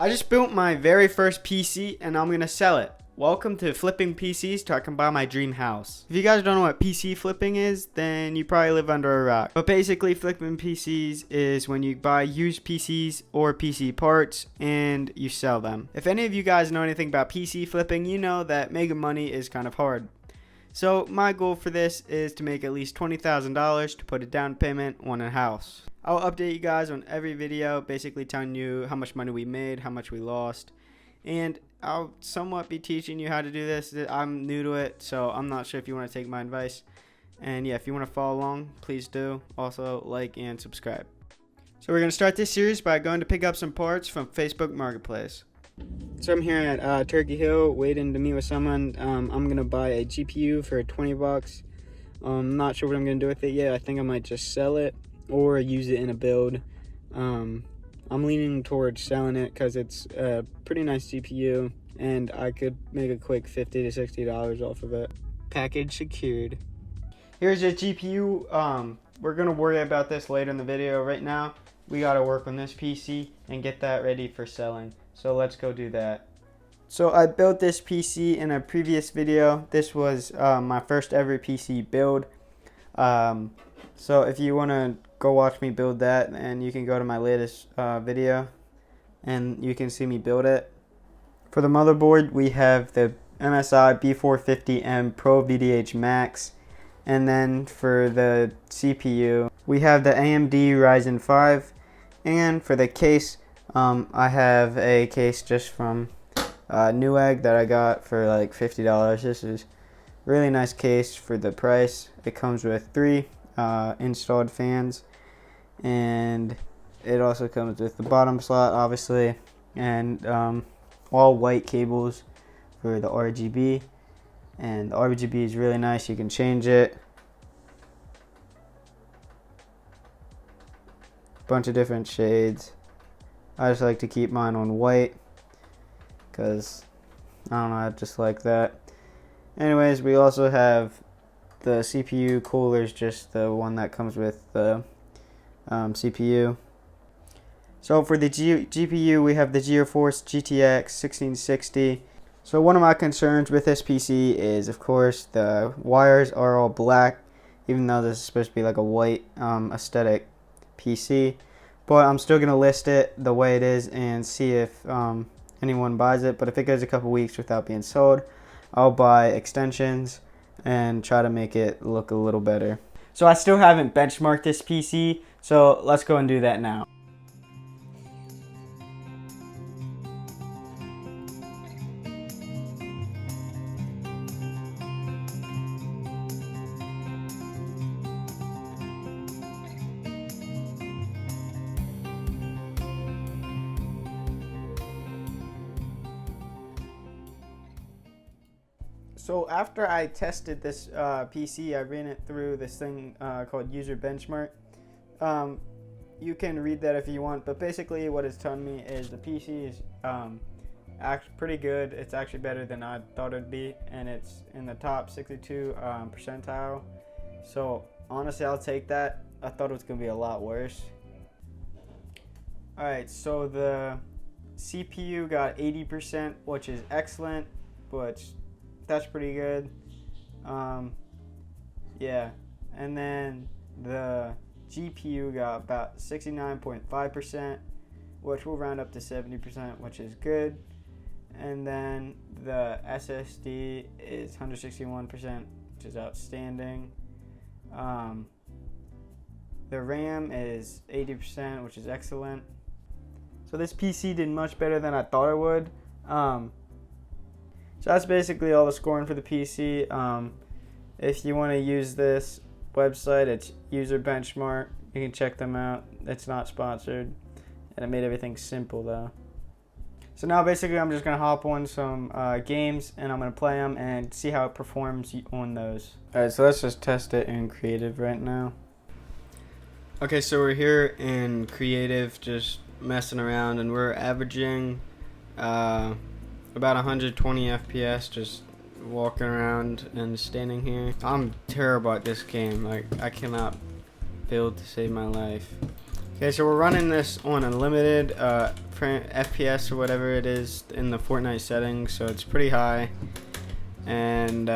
I just built my very first PC and I'm gonna sell it. Welcome to Flipping PCs, so I can buy my dream house. If you guys don't know what PC flipping is, then you probably live under a rock. But basically, flipping PCs is when you buy used PCs or PC parts and you sell them. If any of you guys know anything about PC flipping, you know that making money is kind of hard. So my goal for this is to make at least $20,000 to put a down payment on a house. I'll update you guys on every video, basically telling you how much money we made, how much we lost, and I'll somewhat be teaching you how to do this. I'm new to it, so I'm not sure if you want to take my advice. And yeah, if you want to follow along, please do. Also, like and subscribe. So we're going to start this series by going to pick up some parts from Facebook Marketplace. So I'm here at Turkey Hill waiting to meet with someone. I'm going to buy a GPU for 20 bucks. I'm not sure what I'm going to do with it yet. I think I might just sell it or use it in a build. I'm leaning towards selling it because it's a pretty nice GPU and I could make a quick $50 to $60 off of it. Package secured. Here's your GPU. We're going to worry about this later in the video. Right now, we got to work on this PC and get that ready for selling. So let's go do that. So I built this PC in a previous video. This was my first ever PC build. So if you want to go watch me build that, and you can go to my latest video and you can see me build it. For the motherboard, we have the MSI B450M Pro VDH Max, and then for the CPU we have the AMD Ryzen 5, and for the case I have a case just from Newegg that I got for like $50. This is a really nice case for the price. It comes with 3 installed fans, and it also comes with the bottom slot obviously, and all white cables for the RGB, and the RGB is really nice. You can change it, bunch of different shades. I just like to keep mine on white because I don't know, I just like that. Anyways, we also have the CPU cooler, is just the one that comes with the CPU. So for the GPU, we have the GeForce GTX 1660. So one of my concerns with this PC is, of course, the wires are all black, even though this is supposed to be like a white aesthetic PC. But I'm still going to list it the way it is and see if anyone buys it. But if it goes a couple weeks without being sold, I'll buy extensions and try to make it look a little better. So I still haven't benchmarked this PC, so let's go and do that now. So after I tested this PC, I ran it through this thing called User Benchmark. You can read that if you want, but basically what it's telling me is the PC is actually pretty good. It's actually better than I thought it'd be, and it's in the top 62 percentile. So honestly, I'll take that. I thought it was gonna be a lot worse. Alright, so the CPU got 80%, which is excellent, but that's pretty good. Yeah, and then the GPU got about 69.5%, which will round up to 70%, which is good. And then the SSD is 161%, which is outstanding. The RAM is 80%, which is excellent. So this PC did much better than I thought it would. So that's basically all the scoring for the PC. If you want to use this website, it's User Benchmark. You can check them out. It's not sponsored, and it made everything simple though. So now basically I'm just going to hop on some games, and I'm going to play them and see how it performs on those. Alright, so let's just test it in creative right now. Okay, so we're here in creative, just messing around, and we're averaging about 120 FPS, just walking around and standing here. I'm terrible at this game. Like, I cannot build to save my life. Okay, so we're running this on unlimited FPS or whatever it is in the Fortnite settings, so it's pretty high. And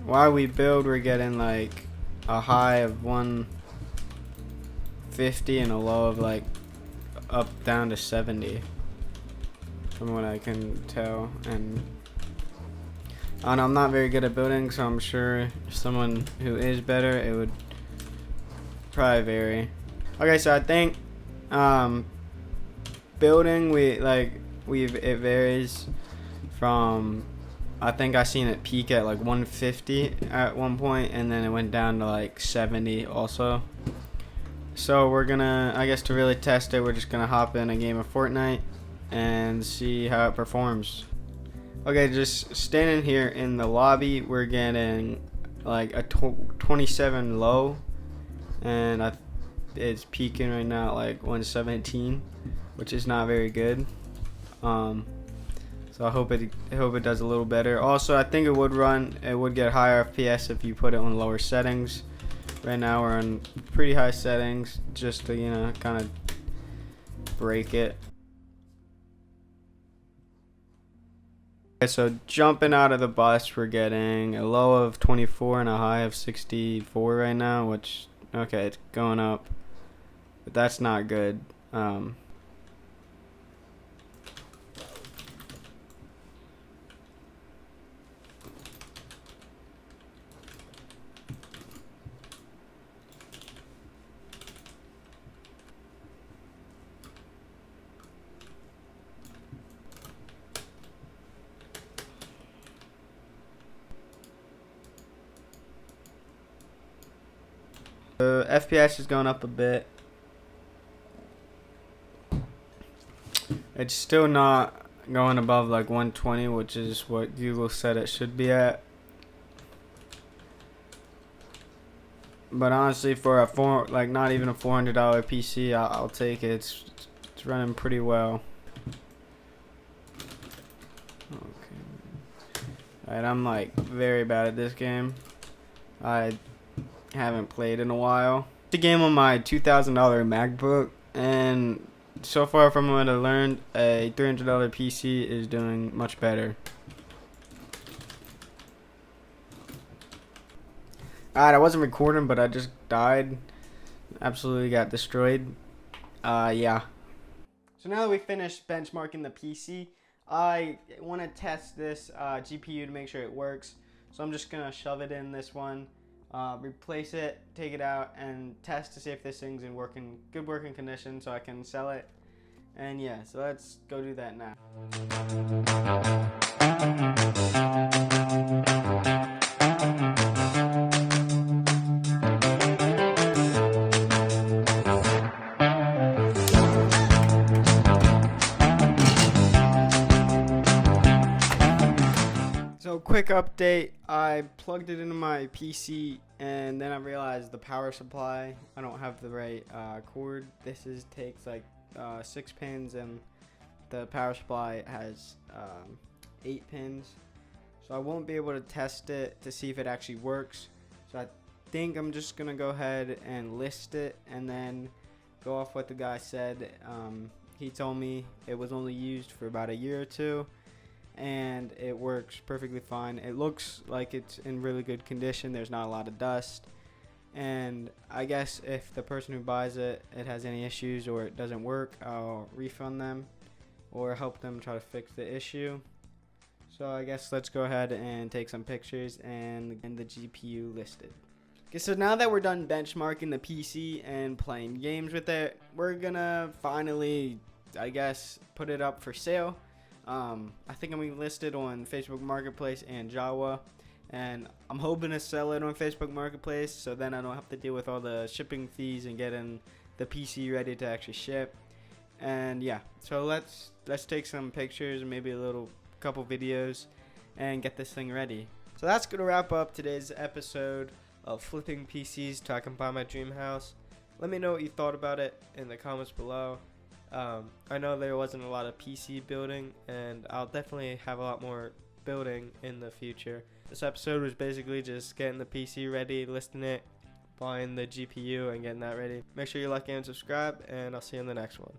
while we build, we're getting like a high of 150 and a low of like up down to 70 from what I can tell. And I don't know, I'm not very good at building, so I'm sure someone who is better, it would probably vary. Okay, so I think building it varies from, I think I seen it peak at like 150 at one point, and then it went down to like 70 also. So we're gonna, I guess to really test it, we're just gonna hop in a game of Fortnite and see how it performs. Okay, just standing here in the lobby, we're getting like a 27 low, and it's peaking right now at like 117, which is not very good. So I hope it does a little better. Also, I think it would get higher FPS if you put it on lower settings. Right now we're on pretty high settings just to, you know, kind of break it. Okay, so jumping out of the bus, we're getting a low of 24 and a high of 64 right now, which, okay, it's going up, but that's not good. The FPS is going up a bit. It's still not going above like 120, which is what Google said it should be at. But honestly, for not even a $400 PC, I'll take it. It's running pretty well. Okay. Alright, I'm like very bad at this game. I haven't played in a while. The game on my $2,000 MacBook, and so far from what I learned, a $300 PC is doing much better. Alright, I wasn't recording, but I just died. Absolutely got destroyed. Yeah. So now that we finished benchmarking the PC, I want to test this GPU to make sure it works. So I'm just gonna shove it in this one, replace it, take it out, and test to see if this thing's in good working condition so I can sell it. And yeah, so let's go do that now. So quick update, I plugged it into my PC and then I realized the power supply, I don't have the right cord. Takes like 6 pins, and the power supply has 8 pins. So I won't be able to test it to see if it actually works. So I think I'm just gonna go ahead and list it and then go off what the guy said. He told me it was only used for about a year or two, and it works perfectly fine. It looks like it's in really good condition. There's not a lot of dust, and I guess if the person who buys it has any issues or it doesn't work, I'll refund them or help them try to fix the issue. So I guess let's go ahead and take some pictures and the GPU listed. Okay, so now that we're done benchmarking the PC and playing games with it, we're gonna finally, I guess, put it up for sale. I think I'm going to list it on Facebook Marketplace and Jawa, and I'm hoping to sell it on Facebook Marketplace so then I don't have to deal with all the shipping fees and getting the PC ready to actually ship. And yeah, so let's take some pictures and maybe a couple videos and get this thing ready. So that's going to wrap up today's episode of Flipping PCs, talking about my dream house. Let me know what you thought about it in the comments below. I know there wasn't a lot of PC building, and I'll definitely have a lot more building in the future. This episode was basically just getting the PC ready, listing it, buying the GPU and getting that ready. Make sure you like and subscribe, and I'll see you in the next one.